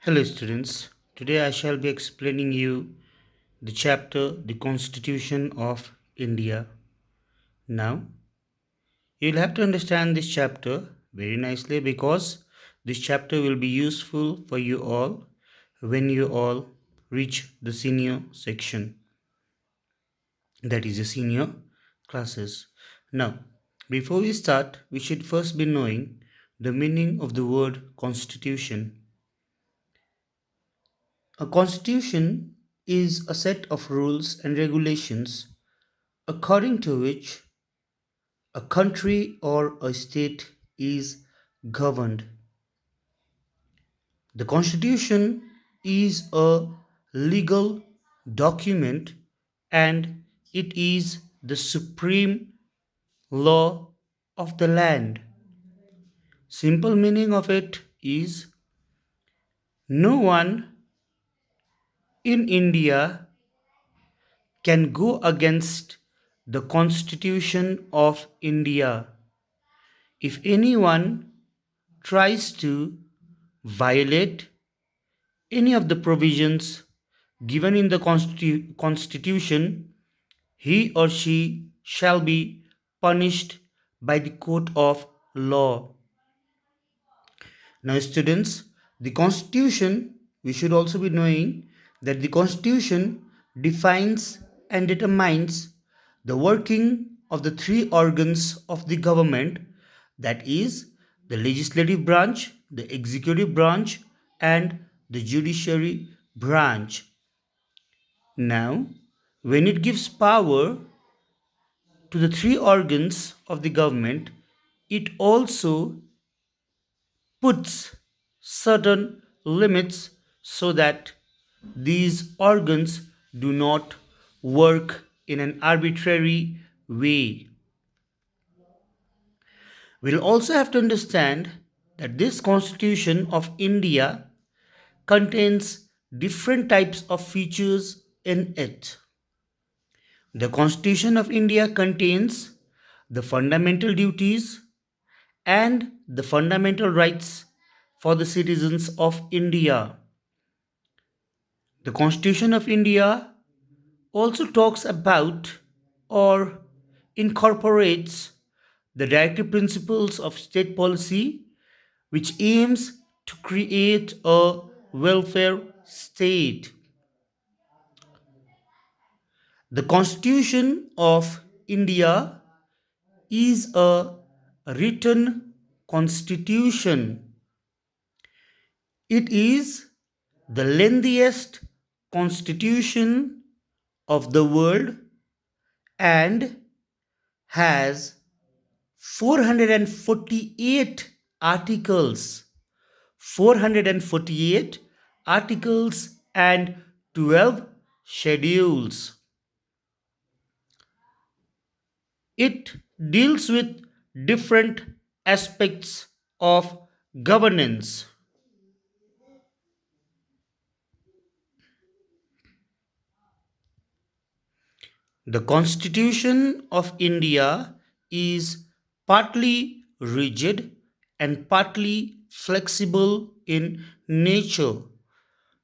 Hello students, today I shall be explaining you the chapter The Constitution of India. Now, you'll have to understand this chapter very nicely because this chapter will be useful for you all when you all reach the senior section, that is the senior classes. Now, before we start, we should first be knowing the meaning of the word constitution. A constitution is a set of rules and regulations according to which a country or a state is governed. The constitution is a legal document and it is the supreme law of the land. Simple meaning of it is no one in India can go against the Constitution of India. If anyone tries to violate any of the provisions given in the Constitution, he or she shall be punished by the court of law. Now, students, the Constitution, we should also be knowing that the Constitution defines and determines the working of the three organs of the government, that is, the legislative branch, the executive branch, and the judiciary branch. Now, when it gives power to the three organs of the government, it also puts certain limits so that these organs do not work in an arbitrary way. We'll also have to understand that this Constitution of India contains different types of features in it. The Constitution of India contains the fundamental duties and the fundamental rights for the citizens of India. The Constitution of India also talks about or incorporates the directive principles of state policy, which aims to create a welfare state. The Constitution of India is a written constitution. It is the lengthiest constitution of the world and has 448 articles. 448 articles and 12 schedules. It deals with different aspects of governance. The Constitution of India is partly rigid and partly flexible in nature.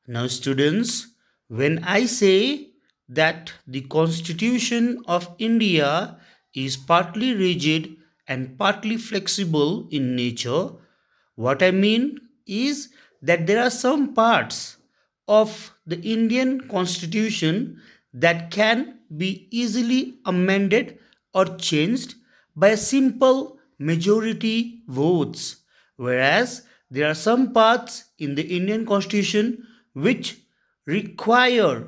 Now, students, when I say that the Constitution of India is partly rigid and partly flexible in nature, what I mean is that there are some parts of the Indian Constitution that can be easily amended or changed by a simple majority votes, whereas there are some parts in the Indian Constitution which require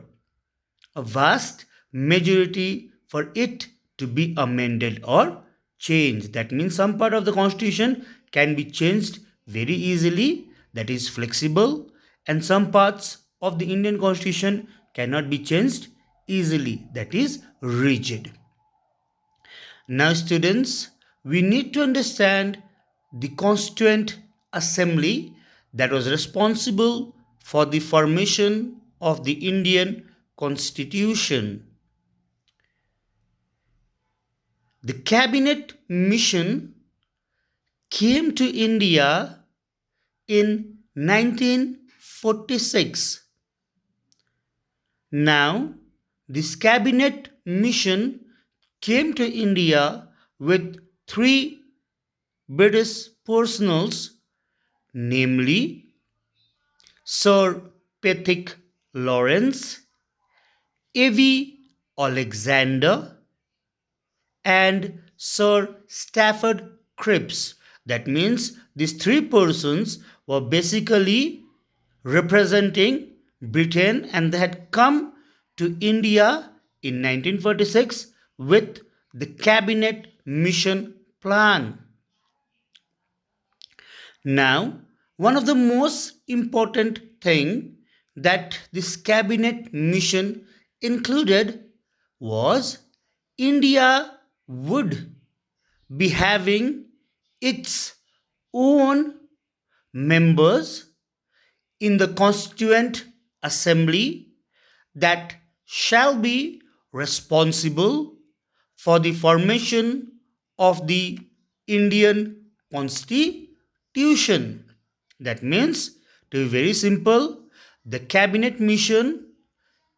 a vast majority for it to be amended or changed. That means some part of the constitution can be changed very easily, that is flexible, and some parts of the Indian constitution cannot be changed easily, that is rigid. Now, students, we need to understand the Constituent Assembly that was responsible for the formation of the Indian Constitution. The cabinet mission came to India in 19 1946. Now, this cabinet mission came to India with three British personals, namely Sir Patrick Lawrence, A.V. Alexander, and Sir Stafford Cripps. That means these three persons were basically representing Britain, and they had come to India in 1946 with the cabinet mission plan. Now, one of the most important thing that this cabinet mission included was India would be having its own members in the Constituent Assembly that shall be responsible for the formation of the Indian Constitution. That means, to be very simple, the cabinet mission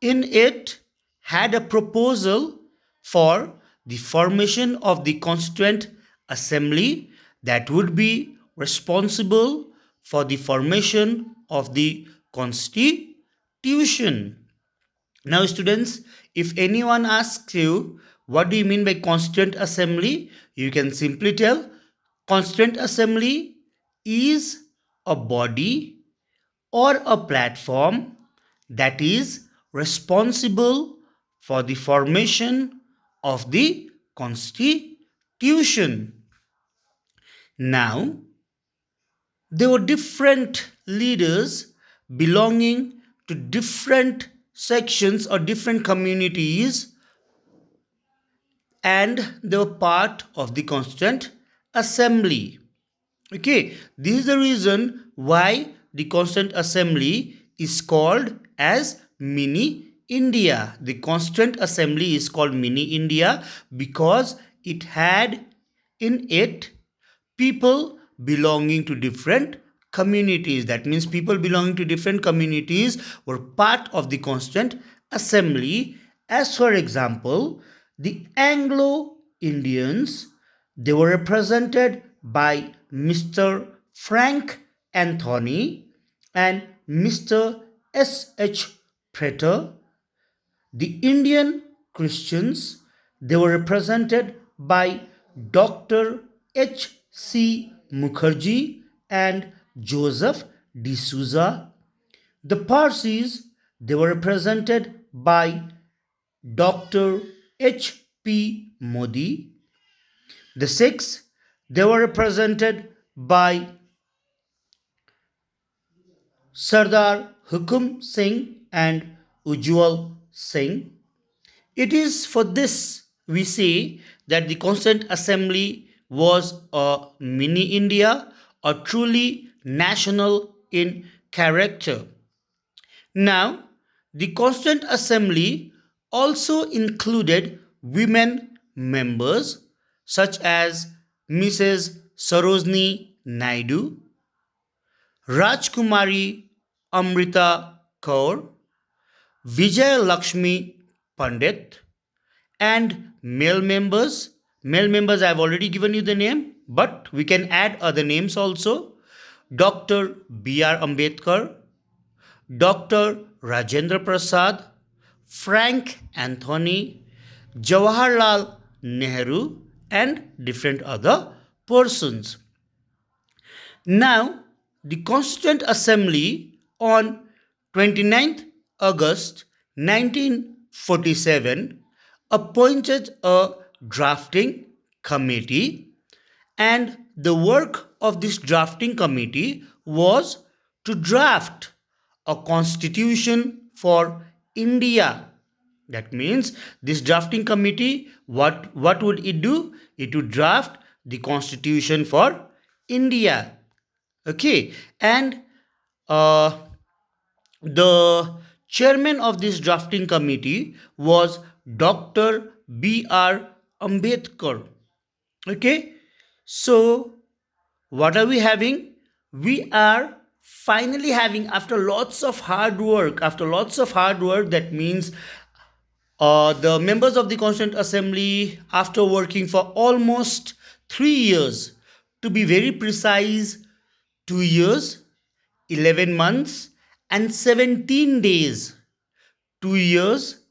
in it had a proposal for the formation of the Constituent Assembly that would be responsible for the formation of the Constitution. Now, students, if anyone asks you, what do you mean by Constituent Assembly? You can simply tell, Constituent Assembly is a body or a platform that is responsible for the formation of the Constitution. Now, there were different leaders belonging to different sections or different communities, and they were part of the Constituent Assembly. Okay, this is the reason why the Constituent Assembly is called as Mini India. The Constituent Assembly is called Mini India because it had in it people belonging to different communities. That means people belonging to different communities were part of the Constituent Assembly. As for example, the Anglo-Indians, they were represented by Mr. Frank Anthony and Mr. S.H. Prater. The Indian Christians, they were represented by Dr. H.C. Mukherjee and Joseph D'Souza. The Parsis, they were represented by Dr. H.P. Modi. The Sikhs, they were represented by Sardar Hukum Singh and Ujjwal Singh. It is for this we say that the Constituent Assembly was a mini India, a truly national in character. Now, the Constituent Assembly also included women members such as Mrs. Sarojini Naidu, Rajkumari Amrita Kaur, Vijay Lakshmi Pandit, and male members. Male members, I have already given you the name, but we can add other names also. Dr. B.R. Ambedkar, Dr. Rajendra Prasad, Frank Anthony, Jawaharlal Nehru, and different other persons. Now, the Constituent Assembly on 29th August 1947 appointed a drafting committee, and the work of this drafting committee was to draft a constitution for India. That means this drafting committee, what would it do? It would draft the constitution for India. Okay, and the chairman of this drafting committee was Dr. B.R. Ambedkar. Okay, so what are we having? We are finally having, after lots of hard work, that means the members of the Constituent Assembly, after working for almost 3 years, to be very precise, 2 years, 11 months, and 17 days. 2 years,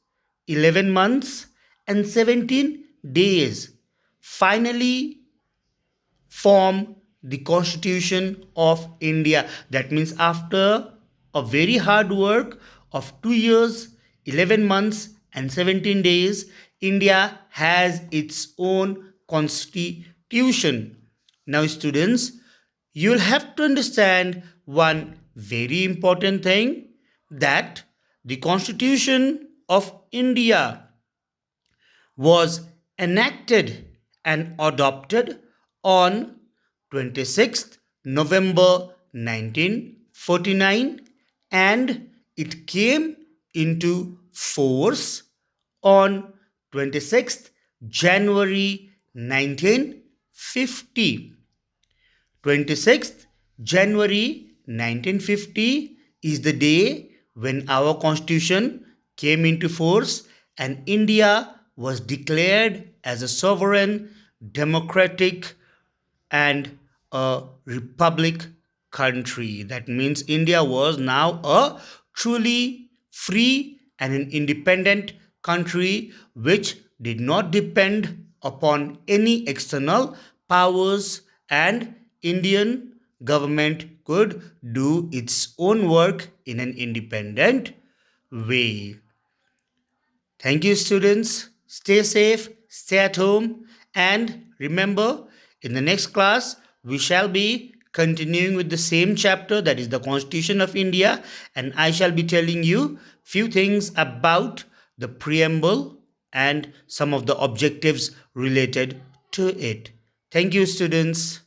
11 months, and 17 days. Finally, form the Constitution of India. That means after a very hard work of 2 years, 11 months, and 17 days, India has its own constitution. Now, students, you'll have to understand one very important thing, that the Constitution of India was enacted and adopted on 26th November 1949, and it came into force on 26th January 1950. 26th January 1950 is the day when our constitution came into force and India was declared as a sovereign, democratic, and a republic country. That means India was now a truly free and an independent country which did not depend upon any external powers, and Indian government could do its own work in an independent way. Thank you, students. Stay safe, stay at home, and remember, in the next class, we shall be continuing with the same chapter, that is the Constitution of India, and I shall be telling you few things about the preamble and some of the objectives related to it. Thank you, students.